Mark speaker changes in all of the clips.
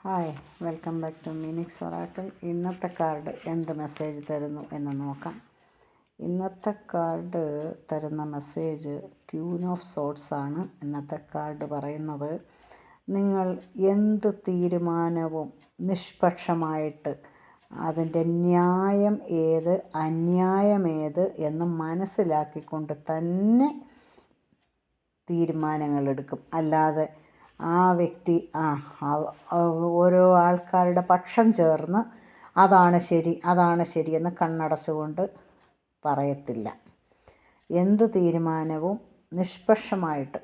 Speaker 1: Hi, welcome back to Minix Oracle. ഇന്നത്തെ card എന്ത് message തരുന്നു എന്ന് നോക്കാം. ഇന്നത്തെ കാർഡ് തരുന്ന മെസ്സേജ് ക്യൂൻ ഓഫ് സോർട്സ് ആണ്. ഇന്നത്തെ കാർഡ് പറയുന്നത് നിങ്ങൾ എന്ത് തീരുമാനവും നിഷ്പക്ഷമായിട്ട് അതിൻ്റെ ന്യായം ഏത് അന്യായം ഏത് എന്ന് മനസ്സിലാക്കിക്കൊണ്ട് തന്നെ തീരുമാനങ്ങളെടുക്കും. അല്ലാതെ ആ വ്യക്തി ഓരോ ആൾക്കാരുടെ പക്ഷം ചേർന്ന് അതാണ് ശരി എന്ന് കണ്ണടച്ചുകൊണ്ട് പറയത്തില്ല. എന്ത് തീരുമാനവും നിഷ്പക്ഷമായിട്ട്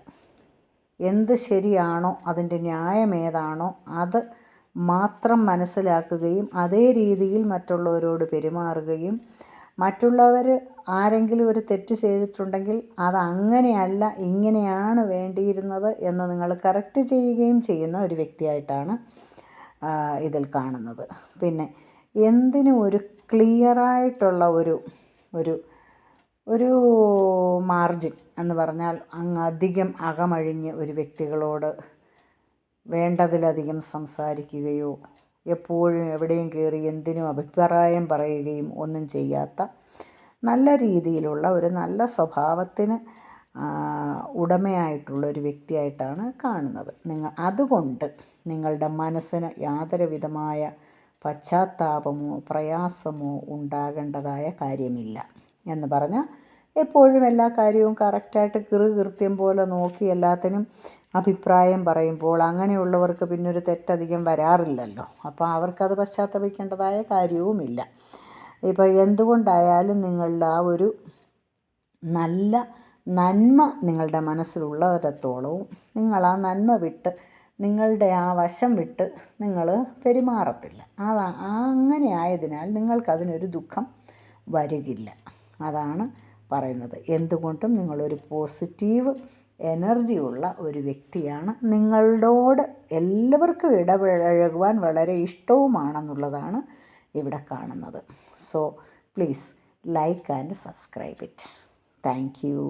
Speaker 1: എന്ത് ശരിയാണോ അതിൻ്റെ ന്യായം ഏതാണോ അത് മാത്രം മനസ്സിലാക്കുകയും അതേ രീതിയിൽ മറ്റുള്ളവരോട് പെരുമാറുകയും മറ്റുള്ളവർ ആരെങ്കിലും ഒരു തെറ്റ് ചെയ്തിട്ടുണ്ടെങ്കിൽ അതങ്ങനെയല്ല ഇങ്ങനെയാണ് വേണ്ടിയിരുന്നത് എന്ന് നിങ്ങൾ കറക്റ്റ് ചെയ്യുകയും ചെയ്യുന്ന ഒരു വ്യക്തിയായിട്ടാണ് ഇതിൽ കാണുന്നത്. പിന്നെ എന്തിനും ഒരു ക്ലിയറായിട്ടുള്ള ഒരു ഒരു മാർജിൻ എന്ന് പറഞ്ഞാൽ അധികം അകമഴിഞ്ഞ് ഒരു വ്യക്തികളോട് വേണ്ടതിലധികം സംസാരിക്കുകയോ എപ്പോഴും എവിടെയും കയറി എന്തിനും അഭിപ്രായം പറയുകയും ഒന്നും ചെയ്യാത്ത നല്ല രീതിയിലുള്ള ഒരു നല്ല സ്വഭാവത്തിന് ഉടമയായിട്ടുള്ളൊരു വ്യക്തിയായിട്ടാണ് കാണുന്നത്. അതുകൊണ്ട് നിങ്ങളുടെ മനസ്സിന് യാതൊരു വിധമായ പശ്ചാത്താപമോ പ്രയാസമോ ഉണ്ടാകേണ്ടതായ കാര്യമില്ല എന്ന് പറഞ്ഞാൽ എപ്പോഴും എല്ലാ കാര്യവും കറക്റ്റായിട്ട് കൃത്യം പോലെ നോക്കി എല്ലാത്തിനും അഭിപ്രായം പറയുമ്പോൾ അങ്ങനെയുള്ളവർക്ക് പിന്നൊരു തെറ്റധികം വരാറില്ലല്ലോ. അപ്പോൾ അവർക്കത് പശ്ചാത്തപിക്കേണ്ടതായ കാര്യവുമില്ല. ഇപ്പോൾ എന്തുകൊണ്ടായാലും നിങ്ങളുടെ ആ ഒരു നല്ല നന്മ നിങ്ങളുടെ മനസ്സിലുള്ളിടത്തോളവും നിങ്ങൾ ആ നന്മ വിട്ട് നിങ്ങളുടെ ആ വശം വിട്ട് നിങ്ങൾ പെരുമാറത്തില്ല. അങ്ങനെ ആയതിനാൽ നിങ്ങൾക്കതിനൊരു ദുഃഖം വരികില്ല. അതാണ് പറയുന്നത്. എന്തുകൊണ്ടും നിങ്ങളൊരു പോസിറ്റീവ് എനർജിയുള്ള ഒരു വ്യക്തിയാണ്. നിങ്ങളോട് എല്ലാവർക്കും ഇടപഴകുവാൻ വളരെ ഇഷ്ടവുമാണെന്നുള്ളതാണ് ഇവിടെ കാണുന്നത്. So please like and subscribe it. Thank you.